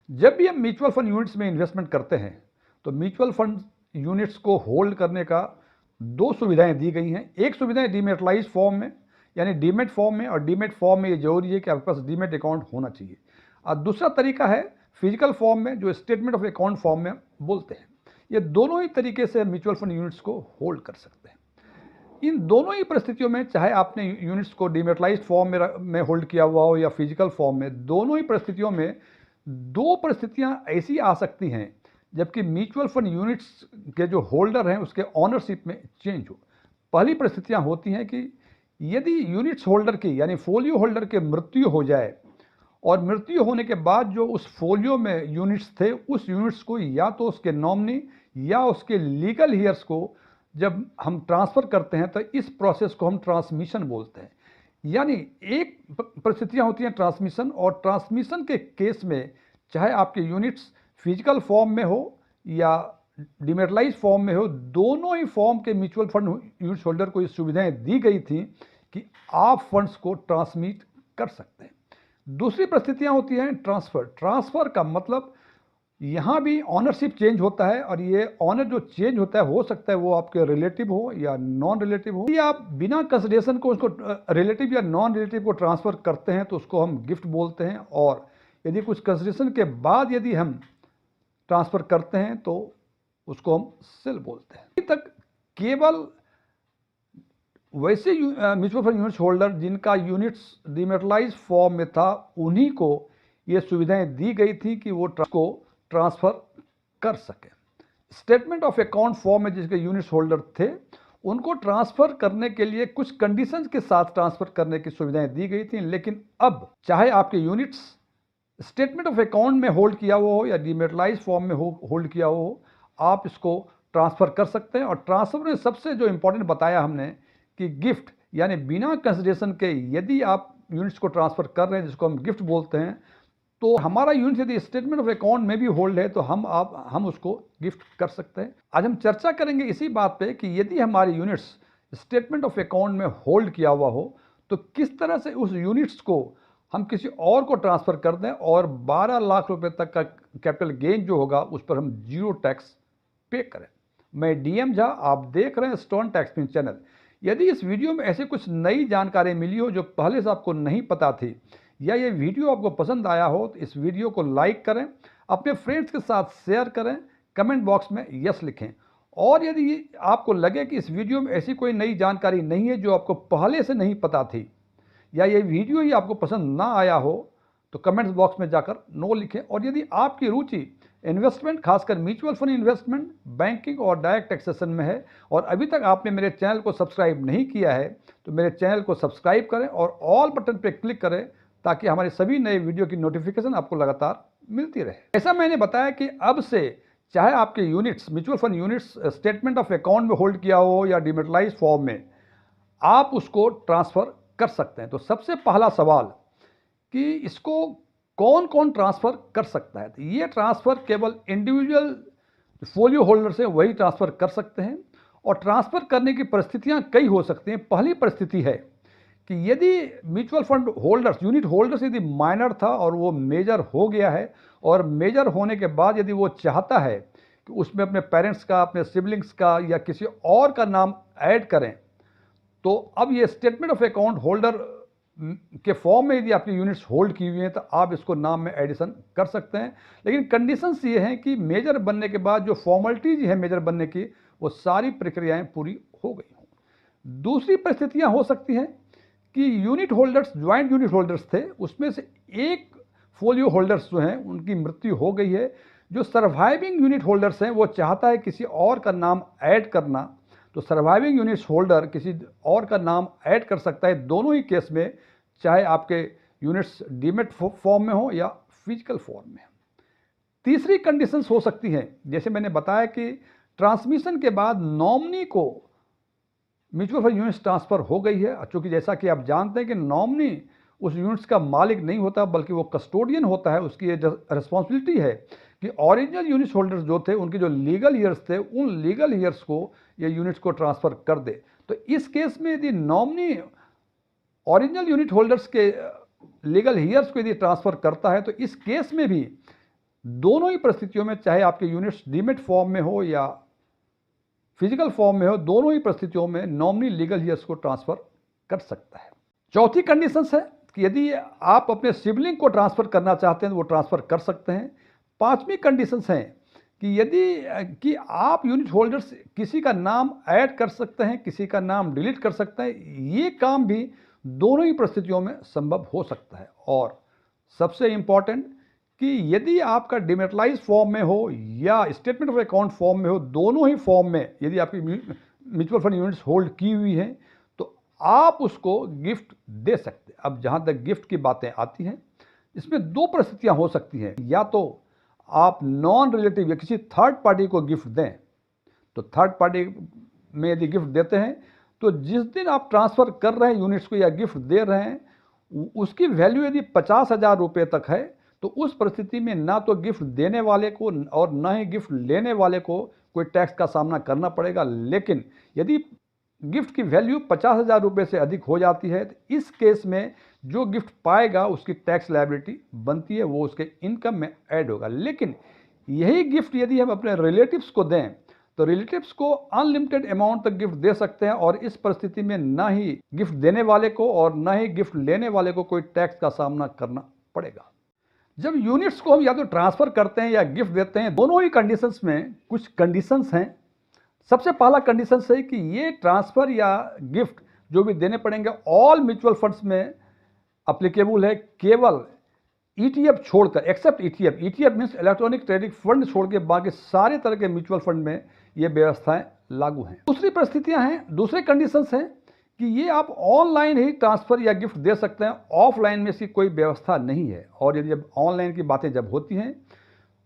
जब भी हम म्यूचुअल फंड यूनिट्स में इन्वेस्टमेंट करते हैं तो म्यूचुअल फंड यूनिट्स को होल्ड करने का दो सुविधाएं दी गई हैं। एक सुविधा डीमेटलाइज फॉर्म में, यानी डीमेट फॉर्म में, और डीमेट फॉर्म में ये जरूरी है कि आपके पास डीमेट अकाउंट होना चाहिए। और दूसरा तरीका है फिजिकल फॉर्म में, जो स्टेटमेंट ऑफ अकाउंट फॉर्म में बोलते हैं। ये दोनों ही तरीके से म्यूचुअल फंड यूनिट्स को होल्ड कर सकते हैं। इन दोनों ही परिस्थितियों में, चाहे आपने यूनिट्स को डीमेटलाइज्ड फॉर्म में होल्ड किया हुआ हो या फिजिकल फॉर्म में, दोनों ही परिस्थितियों में दो परिस्थितियां ऐसी आ सकती हैं जबकि म्यूचुअल फंड यूनिट्स के जो होल्डर हैं उसके ऑनरशिप में चेंज हो। पहली परिस्थितियां होती हैं कि यदि यूनिट्स होल्डर की, यानी फोलियो होल्डर के मृत्यु हो जाए, और मृत्यु होने के बाद जो उस फोलियो में यूनिट्स थे, उस यूनिट्स को या तो उसके नॉमिनी या उसके लीगल हियर्स को जब हम ट्रांसफ़र करते हैं तो इस प्रोसेस को हम ट्रांसमिशन बोलते हैं। यानी एक परिस्थितियां होती हैं ट्रांसमिशन, और ट्रांसमिशन के केस में चाहे आपके यूनिट्स फिजिकल फॉर्म में हो या डिमेटलाइज फॉर्म में हो, दोनों ही फॉर्म के म्यूचुअल फंड यूनिट होल्डर को ये सुविधाएं दी गई थी कि आप फंड्स को ट्रांसमिट कर सकते हैं। दूसरी परिस्थितियां होती हैं ट्रांसफ़र। ट्रांसफ़र का मतलब यहाँ भी ऑनरशिप चेंज होता है, और ये ऑनर जो चेंज होता है हो सकता है वो आपके रिलेटिव हो या नॉन रिलेटिव हो। यदि आप बिना कंसिडरेशन को उसको रिलेटिव या नॉन रिलेटिव को ट्रांसफ़र करते हैं तो उसको हम गिफ्ट बोलते हैं, और यदि कुछ कंसिडरेशन के बाद यदि हम ट्रांसफ़र करते हैं तो उसको हम सेल बोलते हैं। अभी तक केवल वैसे म्यूचुअल फंड यूनिट्स होल्डर जिनका यूनिट्स डीमेटलाइज फॉर्म में था, उन्हीं को ये सुविधाएं दी गई थी कि वो ट्रांसफ़र कर सके। स्टेटमेंट ऑफ अकाउंट फॉर्म में जिसके यूनिट्स होल्डर थे, उनको ट्रांसफ़र करने के लिए कुछ कंडीशंस के साथ ट्रांसफ़र करने की सुविधाएं दी गई थी। लेकिन अब चाहे आपके यूनिट्स स्टेटमेंट ऑफ अकाउंट में होल्ड किया हुआ हो या डीमेटलाइज फॉर्म में होल्ड किया हुआ हो, आप इसको ट्रांसफ़र कर सकते हैं। और ट्रांसफ़र में सबसे जो इंपॉर्टेंट बताया हमने कि गिफ्ट, यानी बिना कंसिडरेशन के यदि आप यूनिट्स को ट्रांसफ़र कर रहे हैं, जिसको हम गिफ्ट बोलते हैं, तो हमारा यूनिट यदि स्टेटमेंट ऑफ अकाउंट में भी होल्ड है तो हम उसको गिफ्ट कर सकते हैं। आज हम चर्चा करेंगे इसी बात पे कि यदि हमारी यूनिट्स स्टेटमेंट ऑफ अकाउंट में होल्ड किया हुआ हो तो किस तरह से उस यूनिट्स को हम किसी और को ट्रांसफ़र कर दें और 12 लाख रुपए तक का कैपिटल गेन जो होगा उस पर हम जीरो टैक्स पे करें। मैं डीएम झा, आप देख रहे हैं स्टोन टैक्स चैनल। यदि इस वीडियो में ऐसे कुछ नई जानकारी मिली हो जो पहले से आपको नहीं पता थी, या ये वीडियो आपको पसंद आया हो, तो इस वीडियो को लाइक करें, अपने फ्रेंड्स के साथ शेयर करें, कमेंट बॉक्स में यस लिखें। और यदि आपको लगे कि इस वीडियो में ऐसी कोई नई जानकारी नहीं है जो आपको पहले से नहीं पता थी, या ये वीडियो ही आपको पसंद ना आया हो, तो कमेंट्स बॉक्स में जाकर नो लिखें। और यदि आपकी रुचि इन्वेस्टमेंट, खासकर म्यूचुअल फंड इन्वेस्टमेंट, बैंकिंग और डायरेक्ट टैक्सेशन में है, और अभी तक आपने मेरे चैनल को सब्सक्राइब नहीं किया है, तो मेरे चैनल को सब्सक्राइब करें और ऑल बटन पर क्लिक करें ताकि हमारे सभी नए वीडियो की नोटिफिकेशन आपको लगातार मिलती रहे। ऐसा मैंने बताया कि अब से चाहे आपके units, mutual fund units statement of account में होल्ड किया हो या डिमेटलाइज फॉर्म में, आप उसको ट्रांसफ़र कर सकते हैं। तो सबसे पहला सवाल कि इसको कौन कौन ट्रांसफ़र कर सकता है, तो ये ट्रांसफ़र केवल इंडिविजुअल फोलियो होल्डर से वही ट्रांसफ़र कर सकते हैं। और ट्रांसफ़र करने की परिस्थितियां कई हो सकती हैं। पहली परिस्थिति है कि यदि mutual fund holders, unit holders यदि माइनर था और वो मेजर हो गया है, और मेजर होने के बाद यदि वो चाहता है कि उसमें अपने पेरेंट्स का, अपने सिबलिंग्स का या किसी और का नाम ऐड करें, तो अब ये स्टेटमेंट ऑफ अकाउंट होल्डर के फॉर्म में यदि आपकी यूनिट्स होल्ड की हुई हैं तो आप इसको नाम में एडिशन कर सकते हैं। लेकिन कंडीशंस ये हैं कि मेजर बनने के बाद जो फॉर्मेलिटीज है मेजर बनने की, वो सारी प्रक्रियाएं पूरी हो गई हों। दूसरी परिस्थितियां हो सकती हैं कि unit holders, joint unit holders थे, उसमें से एक फोलियो होल्डर्स जो हैं उनकी मृत्यु हो गई है। जो सर्वाइविंग यूनिट होल्डर्स हैं वो चाहता है किसी और का नाम ऐड करना, तो सर्वाइविंग यूनिट होल्डर किसी और का नाम ऐड कर सकता है, दोनों ही केस में, चाहे आपके यूनिट्स डीमेट फॉर्म में हो या फिजिकल फॉर्म में। तीसरी कंडीशंस हो सकती हैं, जैसे मैंने बताया कि ट्रांसमिशन के बाद नॉमिनी को म्यूचुअल फंड यूनिट्स ट्रांसफ़र हो गई है। चूँकि जैसा कि आप जानते हैं कि नॉमिनी उस यूनिट्स का मालिक नहीं होता बल्कि वो कस्टोडियन होता है। उसकी ये रिस्पॉन्सिबिलिटी है कि ओरिजिनल यूनिट होल्डर्स जो थे, उनके जो लीगल ईयर्स थे, उन लीगल ईयर्स को ये यूनिट्स को ट्रांसफ़र कर दे। तो इस केस में यदि नॉमिनी ओरिजिनल यूनिट होल्डर्स के लीगल ईयर्स को यदि ट्रांसफ़र करता है, तो इस केस में भी दोनों ही परिस्थितियों में, चाहे आपके यूनिट्स डीमेट फॉर्म में हो या फिजिकल फॉर्म में हो, दोनों ही परिस्थितियों में नॉमिनी लीगल ईयर्स को ट्रांसफर कर सकता है। चौथी कंडीशन है कि यदि आप अपने सिबलिंग को ट्रांसफर करना चाहते हैं तो वो ट्रांसफर कर सकते हैं। पांचवी कंडीशन है कि यदि आप यूनिट होल्डर्स किसी का नाम ऐड कर सकते हैं, किसी का नाम डिलीट कर सकते हैं, ये काम भी दोनों ही परिस्थितियों में संभव हो सकता है। और सबसे इंपॉर्टेंट कि यदि आपका डिमेटलाइज फॉर्म में हो या स्टेटमेंट ऑफ अकाउंट फॉर्म में हो, दोनों ही फॉर्म में यदि आपकी म्यूचुअल फंड यूनिट्स होल्ड की हुई हैं तो आप उसको गिफ्ट दे सकते हैं। अब जहाँ तक गिफ्ट की बातें आती हैं, इसमें दो परिस्थितियाँ हो सकती हैं। या तो आप नॉन रिलेटिव या किसी थर्ड पार्टी को गिफ्ट दें, तो थर्ड पार्टी में यदि गिफ्ट देते हैं तो जिस दिन आप ट्रांसफ़र कर रहे हैं यूनिट्स को या गिफ्ट दे रहे हैं, उसकी वैल्यू यदि 50,000 रुपये तक है तो उस परिस्थिति में ना तो गिफ्ट देने वाले को और ना ही गिफ्ट लेने वाले को कोई टैक्स का सामना करना पड़ेगा। लेकिन यदि गिफ्ट की वैल्यू 50,000 रुपये से अधिक हो जाती है तो इस केस में जो गिफ्ट पाएगा उसकी टैक्स लायबिलिटी बनती है, वो उसके इनकम में ऐड होगा। लेकिन यही गिफ्ट यदि हम अपने रिलेटिव्स को दें तो रिलेटिव्स को अनलिमिटेड अमाउंट तक गिफ्ट दे सकते हैं और इस परिस्थिति में ना ही गिफ्ट देने वाले को और ना ही गिफ्ट लेने वाले को कोई टैक्स का सामना करना पड़ेगा। जब यूनिट्स को हम या तो ट्रांसफ़र करते हैं या गिफ्ट देते हैं, दोनों ही कंडीशंस में कुछ कंडीशंस हैं। सबसे पहला कंडीशन है कि ये ट्रांसफ़र या गिफ्ट जो भी देने पड़ेंगे ऑल म्यूचुअल फंड्स में अप्लीकेबल है, केवल ETF छोड़कर, except ETF means electronic trading fund छोड़ के बाकी सारे तरह के म्यूचुअल फंड में ये व्यवस्थाएं लागू हैं। दूसरी परिस्थितियां हैं, दूसरे कंडीशंस हैं कि ये आप ऑनलाइन ही ट्रांसफ़र या गिफ्ट दे सकते हैं, ऑफलाइन में इसकी कोई व्यवस्था नहीं है। और यदि जब ऑनलाइन की बातें जब होती हैं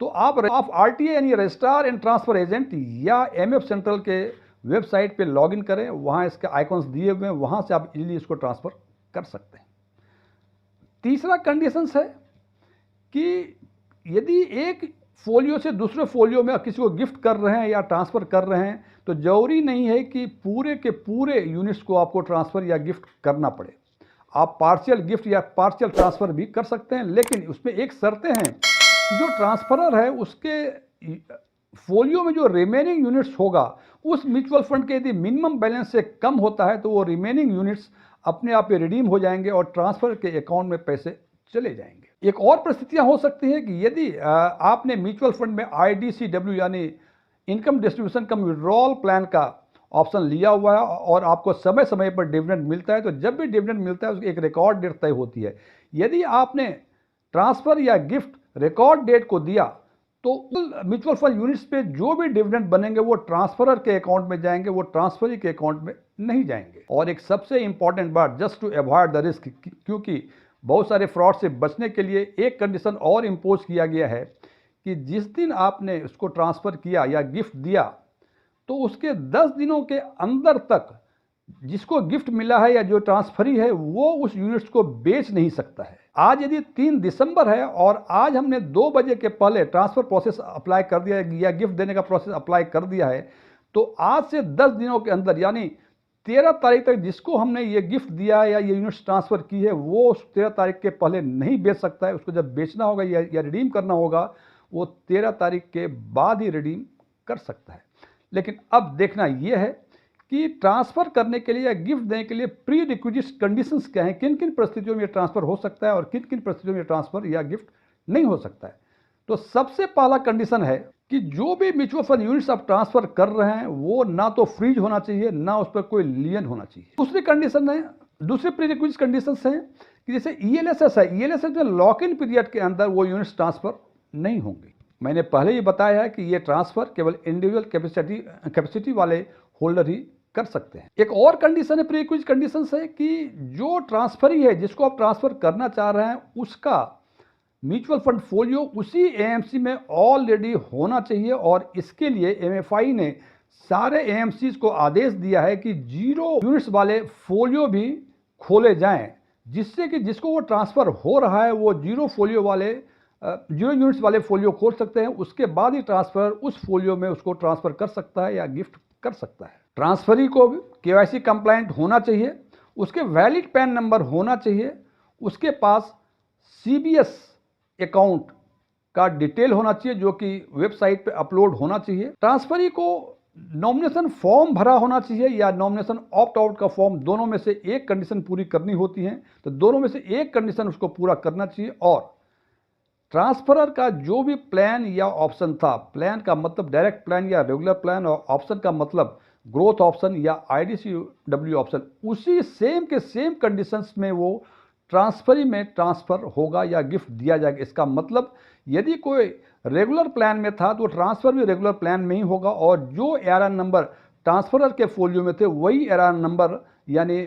तो आप RTA यानी रजिस्ट्रार एंड ट्रांसफ़र एजेंट या MF सेंट्रल के वेबसाइट पे लॉगिन करें, वहाँ इसके आइकॉन्स दिए हुए हैं, वहाँ से आप इजीली इसको ट्रांसफ़र कर सकते हैं। तीसरा कंडीशंस है कि यदि एक फोलियो से दूसरे फोलियो में किसी को गिफ्ट कर रहे हैं या ट्रांसफ़र कर रहे हैं तो जरूरी नहीं है कि पूरे के पूरे यूनिट्स को आपको ट्रांसफ़र या गिफ्ट करना पड़े। आप पार्शियल गिफ्ट या पार्शियल ट्रांसफ़र भी कर सकते हैं, लेकिन उसमें एक शर्तें हैं कि जो ट्रांसफरर है उसके फोलियो में जो रिमेनिंग यूनिट्स होगा उस म्यूचुअल फंड के यदि मिनिमम बैलेंस से कम होता है तो वो रिमेनिंग यूनिट्स अपने आप रिडीम हो जाएंगे और ट्रांसफ़र के अकाउंट में पैसे चले जाएंगे। एक और परिस्थितियां हो सकती हैं कि यदि आपने म्यूचुअल फंड में IDCW यानी इनकम डिस्ट्रीब्यूशन कम विड्रॉल प्लान का ऑप्शन लिया हुआ है और आपको समय समय पर डिविडेंड मिलता है, तो जब भी डिविडेंड मिलता है उसकी एक रिकॉर्ड डेट तय होती है। यदि आपने ट्रांसफ़र या गिफ्ट रिकॉर्ड डेट को दिया तो म्यूचुअल फंड यूनिट्स पे जो भी डिविडेंड बनेंगे वो ट्रांसफरर के अकाउंट में जाएंगे, वो ट्रांसफरी के अकाउंट में नहीं जाएंगे। और एक सबसे इंपॉर्टेंट बात, just to avoid the risk, क्योंकि बहुत सारे फ्रॉड से बचने के लिए एक कंडीशन और इम्पोज किया गया है कि जिस दिन आपने उसको ट्रांसफ़र किया या गिफ्ट दिया तो उसके 10 दिनों के अंदर तक जिसको गिफ्ट मिला है या जो ट्रांसफरी है वो उस यूनिट्स को बेच नहीं सकता है। आज यदि 3 दिसंबर है और आज हमने 2 बजे के पहले ट्रांसफ़र प्रोसेस अप्लाई कर दिया है या गिफ्ट देने का प्रोसेस अप्लाई कर दिया है, तो आज से 10 दिनों के अंदर यानी 13 तारीख तक जिसको हमने ये गिफ्ट दिया है या ये यूनिट्स ट्रांसफ़र की है वो उस 13 तारीख के पहले नहीं बेच सकता है। उसको जब बेचना होगा या रिडीम करना होगा वो 13 तारीख के बाद ही रिडीम कर सकता है। लेकिन अब देखना यह है कि ट्रांसफ़र करने के लिए या गिफ्ट देने के लिए प्री रिक्विजिट कंडीशंस क्या हैं, किन किन परिस्थितियों में ट्रांसफ़र हो सकता है और किन किन परिस्थितियों में ट्रांसफ़र या गिफ्ट नहीं हो सकता है। तो सबसे पहला कंडीशन है कि जो भी म्यूचुअल फंड यूनिट्स आप ट्रांसफ़र कर रहे हैं वो ना तो फ्रीज होना चाहिए ना उस पर कोई लियन होना चाहिए। दूसरी कंडीशन है, दूसरे प्री रिक्विजिट कंडीशंस हैं कि जैसे ELSS है, ELSS में लॉक इन पीरियड के अंदर वो यूनिट्स ट्रांसफ़र नहीं होंगे। मैंने पहले ही बताया है कि ये ट्रांसफ़र केवल इंडिविजुअल कैपेसिटी वाले होल्डर ही कर सकते हैं। एक और कंडीशन है, प्री रिक्विजिट कंडीशन है कि जो ट्रांसफरी है जिसको आप ट्रांसफ़र करना चाह रहे हैं उसका म्यूचुअल फंड फोलियो उसी AMC में ऑलरेडी होना चाहिए और इसके लिए MFI ने सारे AMCs को आदेश दिया है कि 0 यूनिट्स वाले फोलियो भी खोले जाएं, जिससे कि जिसको वो ट्रांसफ़र हो रहा है वो 0 यूनिट्स वाले फोलियो खोल सकते हैं। उसके बाद ही ट्रांसफ़र उस फोलियो में उसको ट्रांसफ़र कर सकता है या गिफ्ट कर सकता है। ट्रांसफरी को भी KYC कंप्लाइंट होना चाहिए, उसके वैलिड पैन नंबर होना चाहिए, उसके पास CBS अकाउंट का डिटेल होना चाहिए जो कि वेबसाइट पे अपलोड होना चाहिए। ट्रांसफरी को नॉमिनेशन फॉर्म भरा होना चाहिए या नॉमिनेशन ऑप्ट आउट का फॉर्म, दोनों में से एक कंडीशन पूरी करनी होती है, तो दोनों में से एक कंडीशन उसको पूरा करना चाहिए। और ट्रांसफरर का जो भी प्लान या ऑप्शन था, प्लान का मतलब डायरेक्ट प्लान या रेगुलर प्लान, और ऑप्शन का मतलब ग्रोथ ऑप्शन या IDCW ऑप्शन, उसी सेम के सेम कंडीशंस में वो ट्रांसफरी में ट्रांसफ़र होगा या गिफ्ट दिया जाएगा। इसका मतलब यदि कोई रेगुलर प्लान में था तो ट्रांसफ़र भी रेगुलर प्लान में ही होगा, और जो ARN नंबर ट्रांसफरर के फोलियो में थे वही ARN नंबर यानी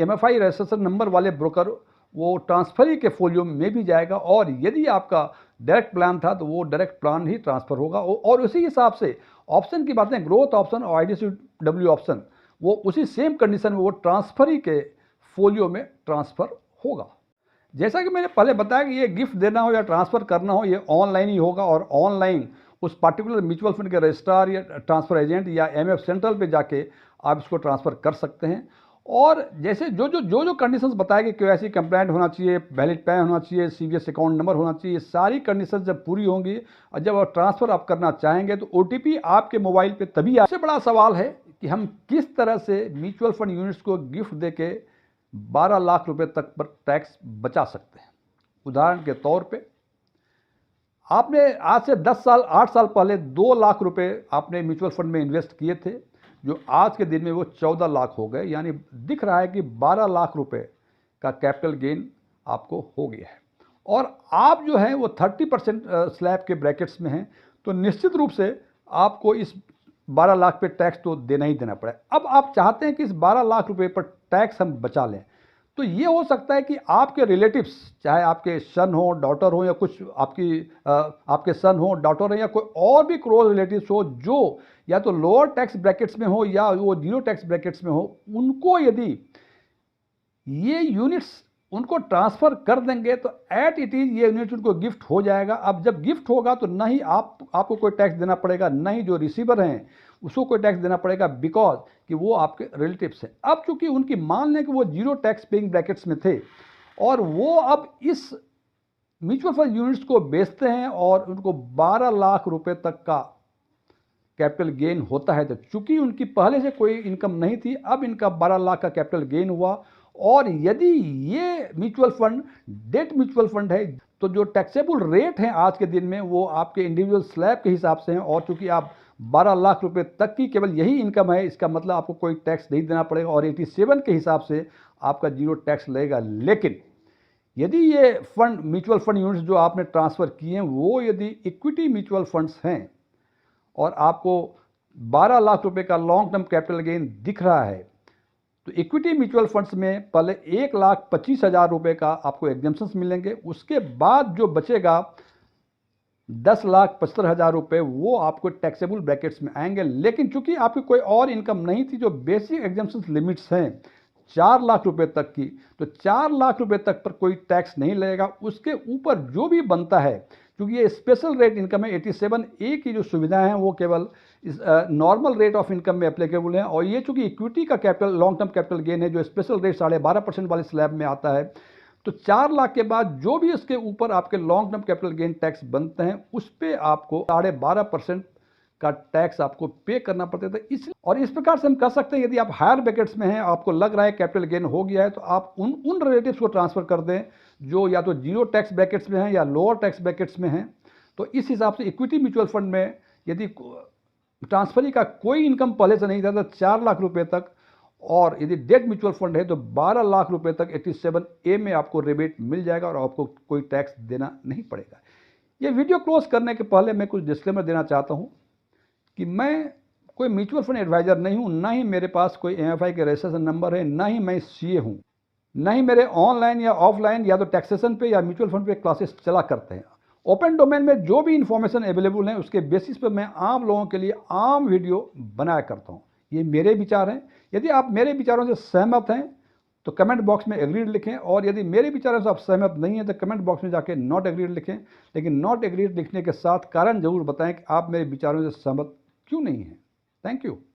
MFI रजिस्ट्रेशन नंबर वाले ब्रोकर वो ट्रांसफरी के फोलियो में भी जाएगा। और यदि आपका डायरेक्ट प्लान था तो वो डायरेक्ट प्लान ही ट्रांसफ़र होगा। और उसी हिसाब से ऑप्शन की बातें, ग्रोथ ऑप्शन और IDCW ऑप्शन, वो उसी सेम कंडीशन में वो ट्रांसफरी के फोलियो में ट्रांसफ़र होगा। जैसा कि मैंने पहले बताया कि ये गिफ्ट देना हो या ट्रांसफ़र करना हो, ये ऑनलाइन ही होगा, और ऑनलाइन उस पार्टिकुलर म्यूचुअल फंड के रजिस्ट्रार या ट्रांसफ़र एजेंट या MF सेंट्रल पे जाके आप इसको ट्रांसफ़र कर सकते हैं। और जैसे जो कंडीशंस बताए कि KYC कंप्लाइंट होना चाहिए, वैलिड पैन होना चाहिए, CVS अकाउंट नंबर होना चाहिए, सारी कंडीशंस जब पूरी होंगी और जब आप ट्रांसफ़र आप करना चाहेंगे तो OTP आपके मोबाइल पे तभी। सबसे बड़ा सवाल है कि हम किस तरह से म्यूचुअल फंड यूनिट्स को गिफ्ट दे के 12 लाख रुपए तक पर टैक्स बचा सकते हैं। उदाहरण के तौर पे आपने आज से 10 साल 8 साल पहले 2 लाख रुपए आपने म्यूचुअल फंड में इन्वेस्ट किए थे, जो आज के दिन में वो 14 लाख हो गए, यानी दिख रहा है कि 12 लाख रुपए का कैपिटल गेन आपको हो गया है। और आप जो हैं वो 30% स्लैब के ब्रैकेट्स में हैं, तो निश्चित रूप से आपको इस 12 लाख पे टैक्स तो देना ही देना पड़े। अब आप चाहते हैं कि इस 12 लाख रुपए पर टैक्स हम बचा लें, तो ये हो सकता है कि आपके रिलेटिव्स, चाहे आपके सन हो, डॉटर हो, या कुछ आपके सन हो, डॉटर हो, या कोई और भी क्लोज रिलेटिव्स हो जो या तो लोअर टैक्स ब्रैकेट्स में हो या वो जीरो टैक्स ब्रैकेट्स में हो, उनको यदि ये यूनिट्स उनको ट्रांसफ़र कर देंगे तो एट इट इज़ ये यूनिट उनको गिफ्ट हो जाएगा। अब जब गिफ्ट होगा तो ना ही आपको कोई टैक्स देना पड़ेगा, ना ही जो रिसीवर हैं उसको कोई टैक्स देना पड़ेगा, बिकॉज कि वो आपके रिलेटिव्स हैं। अब चूंकि उनकी मान लें कि वो जीरो टैक्स पेइंग ब्रैकेट्स में थे और वो अब इस म्यूचुअल फंड यूनिट्स को बेचते हैं और उनको 12 लाख रुपए तक का कैपिटल गेन होता है, तो चूंकि उनकी पहले से कोई इनकम नहीं थी, अब इनका 12 लाख का कैपिटल गेन हुआ। और यदि ये mutual fund debt mutual fund है तो जो टैक्सेबल रेट है आज के दिन में वो आपके इंडिविजुअल स्लैब के हिसाब से हैं, और चूंकि आप 12 लाख रुपए तक की केवल यही इनकम है, इसका मतलब आपको कोई टैक्स नहीं देना पड़ेगा, और 87 के हिसाब से आपका जीरो टैक्स लगेगा। लेकिन यदि ये फंड म्यूचुअल फंड यूनिट्स जो आपने ट्रांसफ़र किए हैं वो यदि इक्विटी म्यूचुअल फंड्स हैं और आपको 12 लाख रुपए का लॉन्ग टर्म कैपिटल गेन दिख रहा है, तो इक्विटी म्यूचुअल फंड्स में पहले 1,25,000 रुपए का आपको एग्जेम्पशंस मिलेंगे, उसके बाद जो बचेगा 10,75,000 रुपए वो आपको टैक्सेबल ब्रैकेट्स में आएंगे। लेकिन चूंकि आपकी कोई और इनकम नहीं थी, जो बेसिक एग्जेम्पशंस लिमिट्स हैं 4 लाख रुपए तक की, तो 4 लाख रुपए तक पर कोई टैक्स नहीं लगेगा। उसके ऊपर जो भी बनता है, क्योंकि ये स्पेशल रेट इनकम है, 87A की जो सुविधाएं हैं वो केवल इस नॉर्मल रेट ऑफ इनकम में एप्लीकेबल है, और ये चूंकि इक्विटी का capital long term capital gain है जो स्पेशल रेट 12.5% वाले स्लैब में आता है, तो 4 लाख के बाद जो भी इसके ऊपर आपके long term capital gain tax बनते हैं उस पर आपको 12.5% का टैक्स आपको पे करना पड़ता था। इस प्रकार से हम कह सकते हैं यदि आप हायर ब्रैकेट्स में हैं, आपको लग रहा है कैपिटल गेन हो गया है, तो आप उन रिलेटिव्स को ट्रांसफ़र कर दें जो या तो जीरो टैक्स ब्रैकेट्स में हैं या लोअर टैक्स ब्रैकेट्स में हैं। तो इस हिसाब से इक्विटी म्यूचुअल फंड में यदि ट्रांसफरी का कोई इनकम पहले से नहीं था तो 4 लाख रुपए तक, और यदि डेट म्यूचुअल फंड है तो 12 लाख रुपए तक 87A में आपको रिबेट मिल जाएगा और आपको कोई टैक्स देना नहीं पड़ेगा। ये वीडियो क्लोज करने के पहले मैं कुछ डिस्क्लेमर देना चाहता हूँ कि मैं कोई म्यूचुअल फंड एडवाइज़र नहीं हूँ, ना ही मेरे पास कोई MFI के रजिस्ट्रेशन नंबर है, ना ही मैं CA हूँ, ना ही मेरे ऑनलाइन या ऑफलाइन या तो टैक्सेशन पे या म्यूचुअल फंड पे क्लासेस चला करते हैं। ओपन डोमेन में जो भी इंफॉर्मेशन अवेलेबल है उसके बेसिस पर मैं आम लोगों के लिए आम वीडियो बनाया करता हूँ। ये मेरे विचार हैं। यदि आप मेरे विचारों से सहमत हैं तो कमेंट बॉक्स में एग्रीड लिखें, और यदि मेरे विचारों से आप सहमत नहीं हैं तो कमेंट बॉक्स में जाके नॉट एग्रीड लिखें। लेकिन नॉट एग्रीड लिखने के साथ कारण जरूर बताएं कि आप मेरे विचारों से सहमत क्यों नहीं हैं। Thank you.